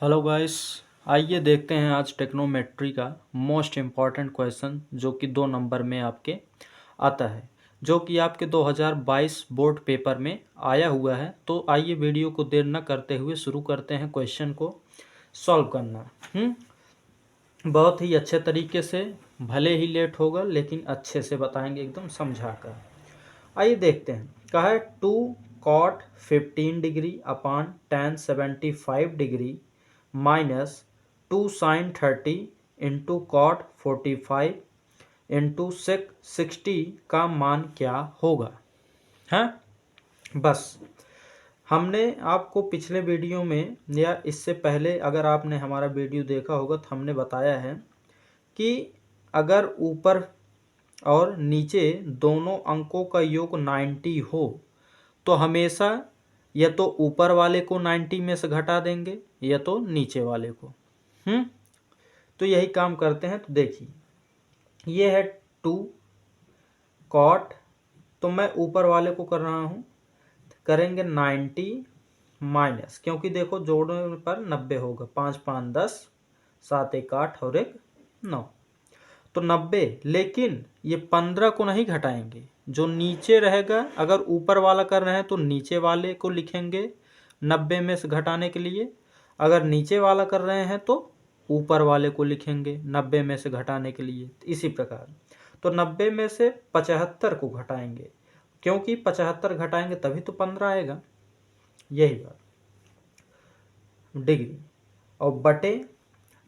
Hello guys. आइए देखते हैं आज टेक्नोमेट्री का मोस्ट इम्पॉर्टेंट क्वेश्चन जो कि 2 नंबर में आपके आता है, जो कि आपके 2022 बोर्ड पेपर में आया हुआ है। तो आइए वीडियो को देर न करते हुए शुरू करते हैं क्वेश्चन को सॉल्व करना। बहुत ही अच्छे तरीके से, भले ही लेट होगा लेकिन अच्छे से बताएंगे, एकदम समझा कर। आइए देखते हैं। कहा है 2 cot 15 डिग्री अपान tan 75 डिग्री minus 2 sin 30 into cot 45 into 60 का मान क्या होगा। हैं, बस हमने आपको पिछले वीडियो में या इससे पहले अगर आपने हमारा वीडियो देखा होगा तो हमने बताया है कि अगर ऊपर और नीचे दोनों अंकों का योग 90 हो तो हमेशा या तो ऊपर वाले को 90 में से घटा देंगे या तो नीचे वाले को। तो यही काम करते हैं। तो देखिए, ये है 2 cot, तो मैं ऊपर वाले को कर रहा हूँ, करेंगे 90 माइनस, क्योंकि देखो जोड़ने पर 90 होगा। 5 5 10, 7 1 8 और 1 9, तो 90। लेकिन ये 15 को नहीं घटाएंगे, जो नीचे रहेगा। अगर ऊपर वाला कर रहे हैं तो नीचे वाले को लिखेंगे 90 में से घटाने के लिए, अगर नीचे वाला कर रहे हैं तो ऊपर वाले को लिखेंगे 90 में से घटाने के लिए। इसी प्रकार तो 90 में से 75 को घटाएंगे, क्योंकि 75 घटाएंगे तभी तो 15 आएगा। यही बात, डिग्री और बटे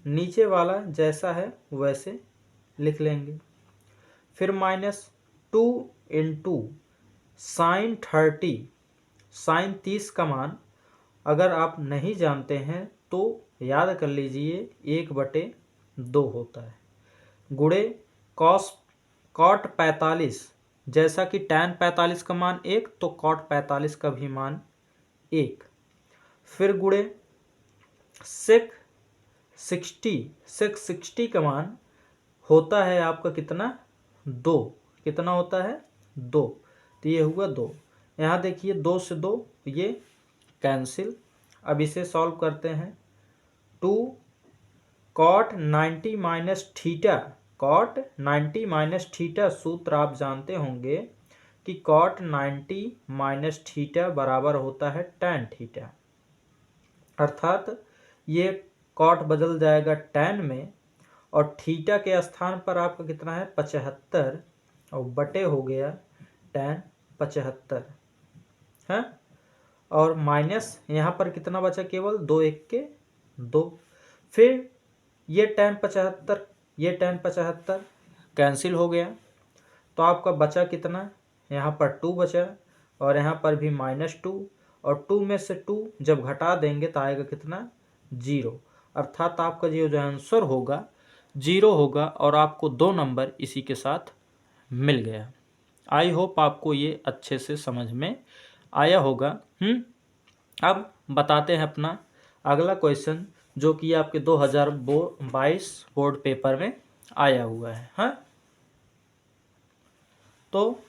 नीचे वाला जैसा है वैसे लिख लेंगे। फिर माइनस 2 इंटू साइन 30, साइन 30 का मान अगर आप नहीं जानते हैं तो याद कर लीजिए 1/2 होता है, गुणे कॉट 45, जैसा कि टैन 45 का मान 1 तो कॉट 45 का भी मान 1। फिर गुणे सेक 60 का मान होता है आपका कितना, 2। कितना होता है, 2। तो ये हुआ 2। यहाँ देखिए 2 से 2 ये कैंसिल। अब इसे सॉल्व करते हैं। 2 cot 90 minus theta, cot 90 minus theta सूत्र आप जानते होंगे कि cot 90 माइनस थीटा बराबर होता है tan थीटा, अर्थात ये cot बदल जाएगा tan में और थीटा के स्थान पर आपका कितना है 75 और बटे हो गया tan 75 है। और माइनस यहाँ पर कितना बचा, केवल 2 1 के 2। फिर ये tan 75 ये tan 75 कैंसिल हो गया, तो आपका बचा कितना, यहाँ पर 2 बचा और यहाँ पर भी -2, और 2 में से 2 जब घटा देंगे तो आएगा कितना, 0। अर्थात आपका जो आंसर होगा 0 होगा और आपको 2 नंबर इसी के साथ मिल गया। आई होप आपको ये अच्छे से समझ में आया होगा। अब बताते हैं अपना अगला क्वेश्चन, जो कि आपके 2022 बोर्ड पेपर में आया हुआ है। हाँ, तो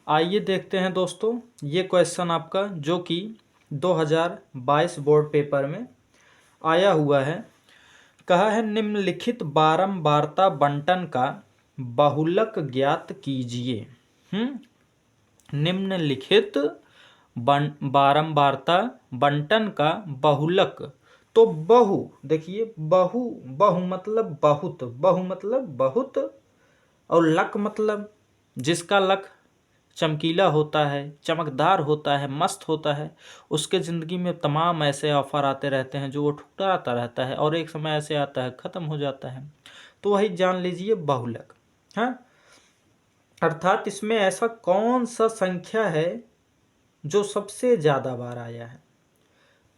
आइए देखते हैं दोस्तों, ये क्वेश्चन आपका जो कि 2022 बोर्ड पेपर में आया हुआ है। कहा है निम्नलिखित बारंबारता बंटन का बहुलक ज्ञात कीजिए। निम्नलिखित बारंबारता बंटन का बहुलक, तो बहु देखिए, बहु मतलब बहुत, बहु मतलब बहुत, और लक मतलब जिसका लक चमकीला होता है, चमकदार होता है, मस्त होता है, उसके ज़िंदगी में तमाम ऐसे ऑफर आते रहते हैं जो वो ठुकराता रहता है और एक समय ऐसे आता है ख़त्म हो जाता है। तो वही जान लीजिए बहुलक। हाँ, अर्थात इसमें ऐसा कौन सा संख्या है जो सबसे ज़्यादा बार आया है।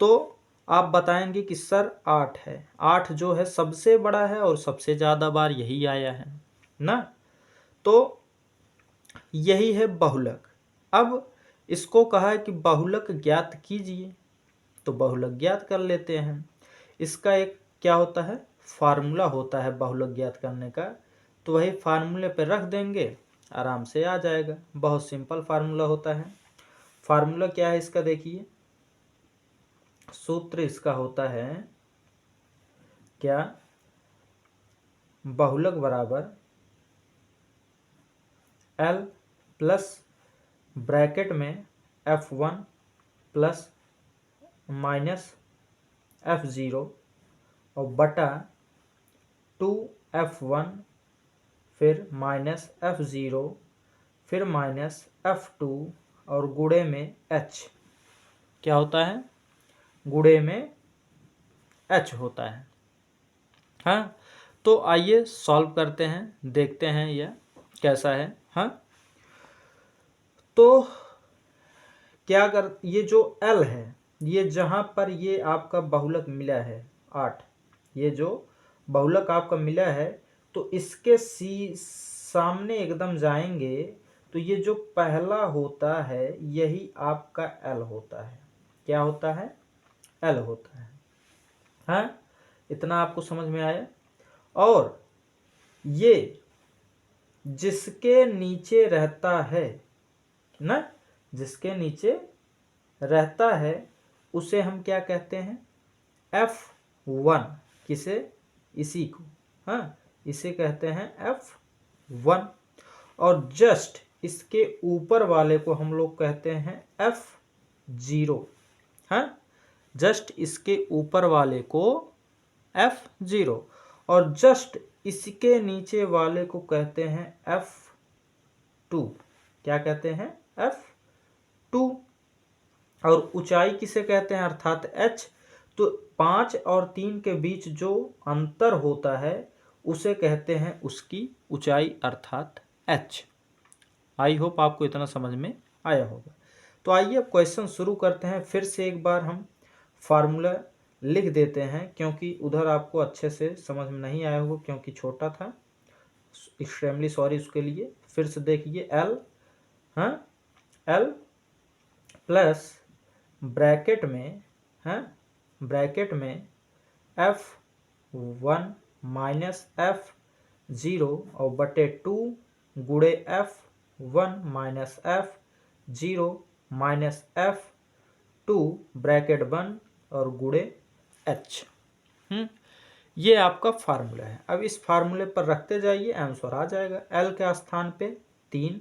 तो आप बताएंगे कि सर 8 है, 8 जो है सबसे बड़ा है और सबसे ज़्यादा बार यही आया है ना। तो यही है बहुलक। अब इसको कहा है कि बहुलक ज्ञात कीजिए, तो बहुलक ज्ञात कर लेते हैं। इसका एक क्या होता है, फार्मूला होता है बहुलक ज्ञात करने का, तो वही फार्मूले पे रख देंगे, आराम से आ जाएगा। बहुत सिंपल फार्मूला होता है। फार्मूला क्या है इसका, देखिए सूत्र इसका होता है क्या बहुलक बराबर L प्लस ब्रैकेट में F1 प्लस माइनस F0 और बटा 2F1 फिर माइनस F0 फिर माइनस F2 और गुणे में H क्या होता है, गुणे में H होता है। हाँ, तो आइए सॉल्व करते हैं, देखते हैं यह कैसा है। हाँ, तो क्या कर, ये जो L है, ये जहाँ पर ये आपका बहुलक मिला है 8, ये जो बहुलक आपका मिला है, तो इसके सामने एकदम जाएंगे तो ये जो पहला होता है यही आपका L होता है। क्या होता है, L होता है। हाँ, इतना आपको समझ में आया। और ये जिसके नीचे रहता है ना, जिसके नीचे रहता है उसे हम क्या कहते हैं, F1। किसे, इसी को, हाँ, इसे कहते हैं F1। और जस्ट इसके ऊपर वाले को हम लोग कहते हैं F0। हाँ, जस्ट इसके ऊपर वाले को F0 और जस्ट इसके नीचे वाले को कहते हैं F2। क्या कहते हैं, F2। और ऊंचाई किसे कहते हैं, अर्थात H। तो 5 और 3 के बीच जो अंतर होता है उसे कहते हैं उसकी ऊंचाई अर्थात H। आई होप आपको इतना समझ में आया होगा। तो आइए अब क्वेश्चन शुरू करते हैं। फिर से एक बार हम फार्मूला लिख देते हैं, क्योंकि उधर आपको अच्छे से समझ में नहीं आया होगा क्योंकि छोटा था। एक्सट्रीमली सॉरी उसके लिए। फिर से देखिए L, हाँ, L प्लस ब्रैकेट में, हाँ, ब्रैकेट में F1 माइनस F0 और बटे 2 गुणे F1 minus F0 minus F2 bracket बंद और गुणे H। ये आपका फार्मूला है। अब इस फार्मूले पर रखते जाइए, आंसर आ जाएगा। L के स्थान पे 3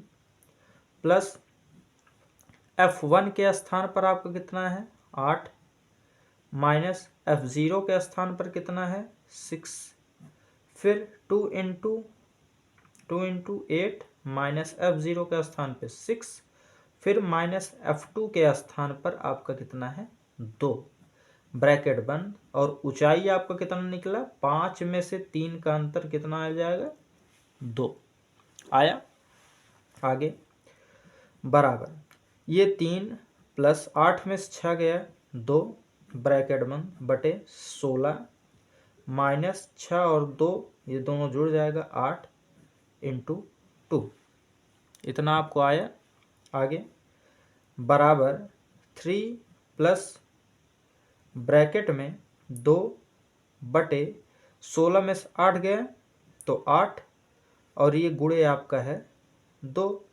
प्लस F1 के स्थान पर आपका कितना है 8 माइनस F0 के स्थान पर कितना है 6, फिर 2 इंटू 8 माइनस F0 के स्थान पे 6, फिर माइनस F2 के स्थान पर आपका कितना है 2 ब्रैकेट बंद। और ऊंचाई आपका कितना निकला, 5 में से 3 का अंतर कितना आ जाएगा 2 आया। आगे बराबर ये 3 प्लस 8 में से 6 गया 2 ब्रैकेट बंद बटे 16 माइनस 6 और 2 ये दोनों जुड़ जाएगा 8 इंटू 2। इतना आपको आया। आगे बराबर 3 प्लस ब्रैकेट में 2 बटे 16 में से 8 गया तो 8 और ये गुणे आपका है 2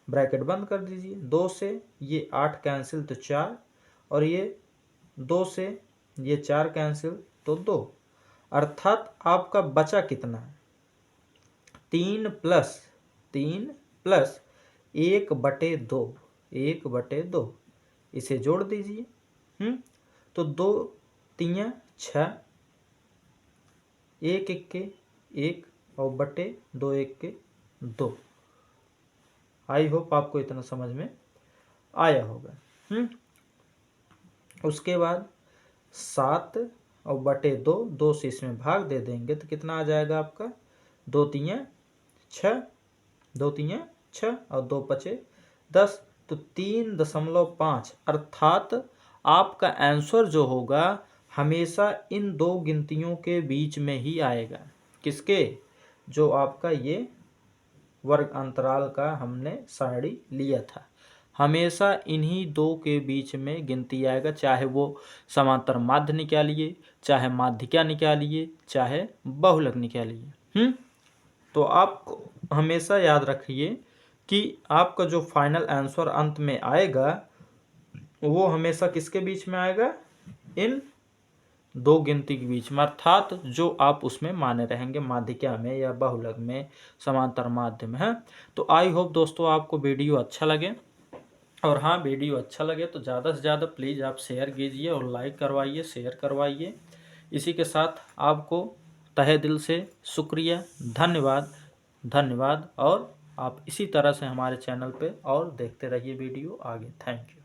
ब्रैकेट बंद कर दीजिए। 2 से ये 8 कैंसिल तो 4 और ये 2 से ये 4 कैंसिल तो 2, अर्थात आपका बचा कितना है 3 प्लस 1 बटे 2, 1 बटे 2 इसे जोड़ दीजिए। तो 2 3 6, 1 1 के 1 और बटे 2 1 के 2। आई होप आपको इतना समझ में आया होगा। उसके बाद 7 और बटे 2, 2 से इसमें भाग दे देंगे तो कितना आ जाएगा आपका 2 3 6, 2 3 6 और 2 5 10, तो 3.5, अर्थात आपका आंसर जो होगा हमेशा इन दो गिनतियों के बीच में ही आएगा। किसके, जो आपका ये वर्ग अंतराल का हमने सारणी लिया था, हमेशा इन्हीं दो के बीच में गिनती आएगा, चाहे वो समांतर माध्य निकालिए, चाहे माध्यिका निकालिए, चाहे बहुलक निकालिए। तो आप हमेशा याद रखिए कि आपका जो फाइनल आंसर अंत में आएगा वो हमेशा किसके बीच में आएगा, इन दो गिनती के बीच में, अर्थात जो आप उसमें माने रहेंगे माध्यिका में या बहुलक में, समांतर माध्य में है। तो आई होप दोस्तों आपको वीडियो अच्छा लगे, और हाँ वीडियो अच्छा लगे तो ज़्यादा से ज़्यादा प्लीज़ आप शेयर कीजिए और लाइक करवाइए, शेयर करवाइए। इसी के साथ आपको तहे दिल से शुक्रिया, धन्यवाद धन्यवाद। और आप इसी तरह से हमारे चैनल पे और देखते रहिए वीडियो आगे। Thank you.